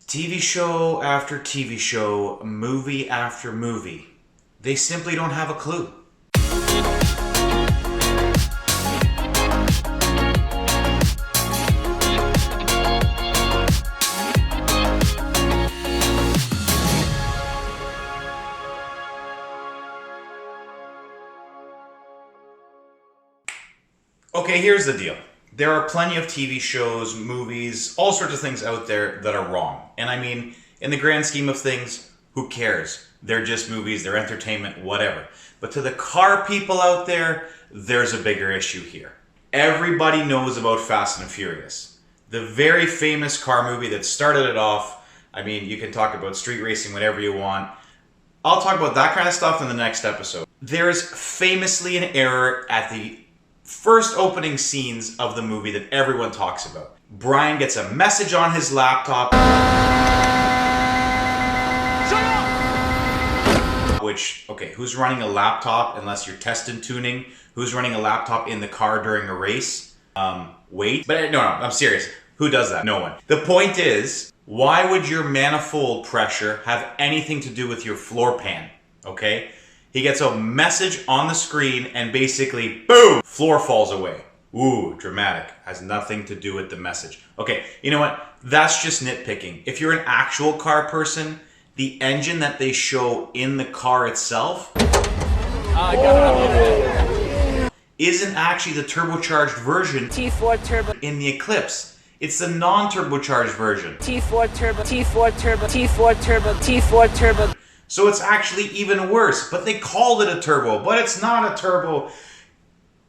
TV show after TV show, movie after movie. They simply don't have a clue. Okay, here's the deal. There are plenty of TV shows, movies, all sorts of things out there that are wrong. And I mean, in the grand scheme of things, who cares? They're just movies, they're entertainment, whatever. But to the car people out there, there's a bigger issue here. Everybody knows about Fast and Furious. The very famous car movie that started it off. I mean, you can talk about street racing, whatever you want. I'll talk about that kind of stuff in the next episode. There's famously an error at the first opening scenes of the movie that everyone talks about. Brian gets a message on his laptop. Shut up! Which, okay, who's running a laptop unless you're test and tuning? Who's running a laptop in the car during a race? Wait. But no, I'm serious. Who does that? No one. The point is, why would your manifold pressure have anything to do with your floor pan? Okay? He gets a message on the screen and basically, boom, floor falls away. Ooh, dramatic. Has nothing to do with the message. Okay, you know what? That's just nitpicking. If you're an actual car person, the engine that they show in the car itself isn't actually the turbocharged version T4 turbo in the Eclipse. It's the non-turbocharged version. T4 turbo, T4 turbo, T4 turbo, T4 turbo. So it's actually even worse, but they called it a turbo, but it's not a turbo.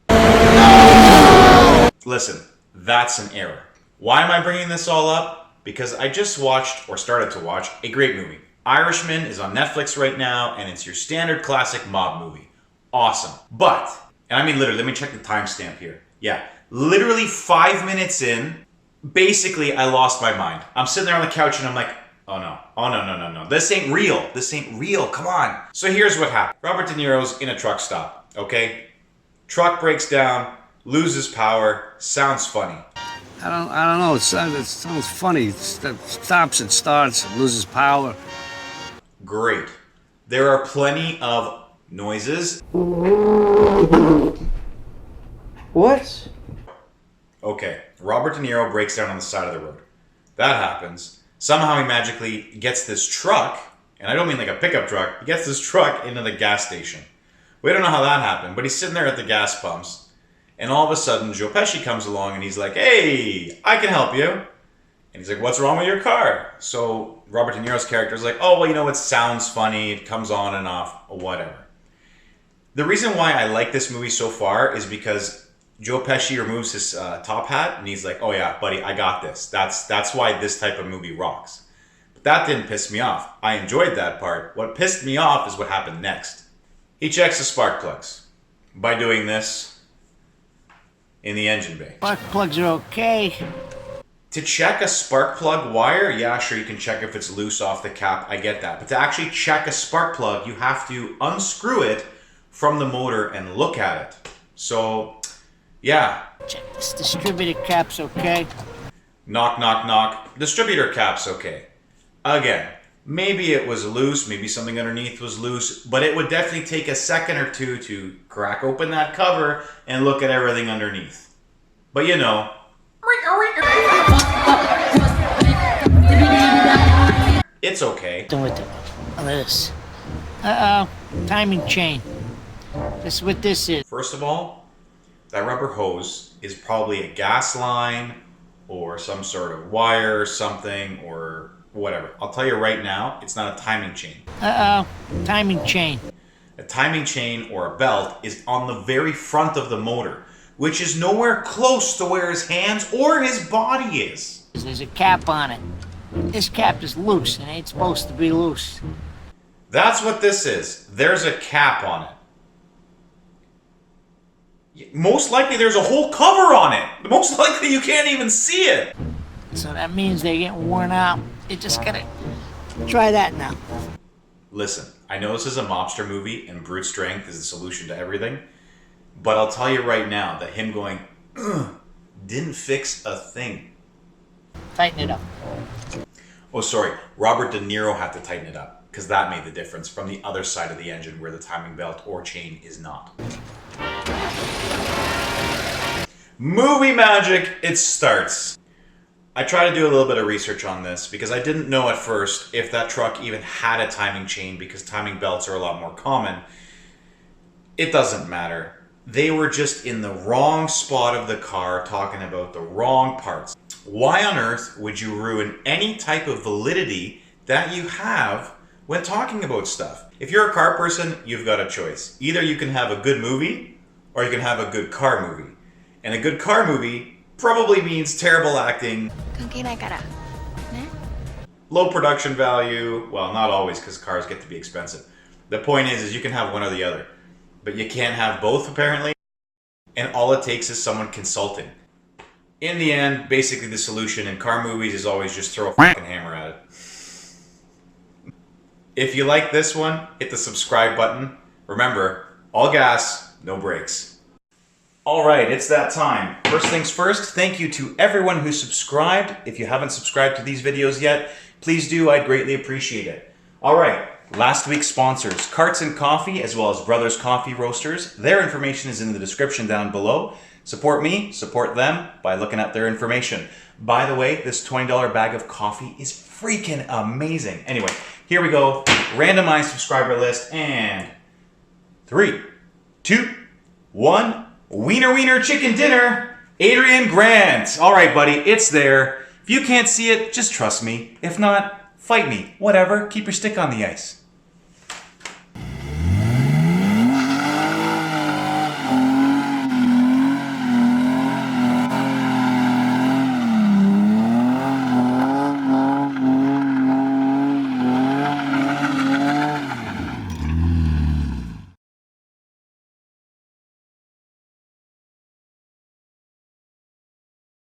No! Listen, that's an error. Why am I bringing this all up? Because I just watched, or started to watch, a great movie. Irishman is on Netflix right now, and it's your standard classic mob movie. Awesome. But, and I mean literally, let me check the timestamp here. Yeah, literally 5 minutes in, basically I lost my mind. I'm sitting there on the couch and I'm like, oh no. This ain't real. This ain't real. Come on. So here's what happened. Robert De Niro's in a truck stop, okay? Truck breaks down, loses power, sounds funny. I don't know. It sounds funny. It stops, it starts, it loses power. Great. There are plenty of noises. What? Okay, Robert De Niro breaks down on the side of the road. That happens. Somehow he magically gets this truck, and I don't mean like a pickup truck, he gets this truck into the gas station. We don't know how that happened, but he's sitting there at the gas pumps, and all of a sudden Joe Pesci comes along and he's like, hey, I can help you. And he's like, what's wrong with your car? So Robert De Niro's character is like, oh, well, you know, it sounds funny, it comes on and off, or whatever. The reason why I like this movie so far is because Joe Pesci removes his top hat and he's like, oh yeah, buddy, I got this. That's why this type of movie rocks. But that didn't piss me off. I enjoyed that part. What pissed me off is what happened next. He checks the spark plugs by doing this in the engine bay. Spark plugs are okay. To check a spark plug wire, yeah, sure, you can check if it's loose off the cap. I get that. But to actually check a spark plug, you have to unscrew it from the motor and look at it. So, yeah. Check this distributor cap's okay. Knock, knock, knock. Distributor cap's okay. Again, maybe it was loose, maybe something underneath was loose, but it would definitely take a second or two to crack open that cover and look at everything underneath. But you know. It's okay. Do it. This. Timing chain. This is what this is. First of all, that rubber hose is probably a gas line or some sort of wire or something or whatever. I'll tell you right now, it's not a timing chain. Timing chain. A timing chain or a belt is on the very front of the motor, which is nowhere close to where his hands or his body is. There's a cap on it. This cap is loose and ain't supposed to be loose. That's what this is. There's a cap on it. Most likely there's a whole cover on it. Most likely you can't even see it. So that means they're getting worn out. You just gotta try that now. Listen, I know this is a mobster movie and brute strength is the solution to everything, but I'll tell you right now that him going, ugh, didn't fix a thing. Tighten it up. Oh, sorry. Robert De Niro had to tighten it up because that made the difference from the other side of the engine where the timing belt or chain is not. Movie magic, it starts. I tried to do a little bit of research on this because I didn't know at first if that truck even had a timing chain because timing belts are a lot more common. It doesn't matter. They were just in the wrong spot of the car talking about the wrong parts. Why on earth would you ruin any type of validity that you have when talking about stuff? If you're a car person, you've got a choice. Either you can have a good movie or you can have a good car movie. And a good car movie probably means terrible acting, 関係ないからね low production value. Well, not always because cars get to be expensive. The point is you can have one or the other. But you can't have both apparently. And all it takes is someone consulting. In the end, basically the solution in car movies is always just throw a fucking hammer at it. If you like this one, hit the subscribe button. Remember, all gas, no brakes. Alright, it's that time. First things first, thank you to everyone who subscribed. If you haven't subscribed to these videos yet, please do, I'd greatly appreciate it. Alright, last week's sponsors, Carts and Coffee, as well as Brothers Coffee Roasters. Their information is in the description down below. Support me, support them by looking at their information. By the way, this $20 bag of coffee is freaking amazing. Anyway, here we go. Randomized subscriber list and 3, 2, 1. Wiener Wiener Chicken Dinner, Adrian Grant. All right, buddy, it's there. If you can't see it, just trust me. If not, fight me. Whatever, keep your stick on the ice.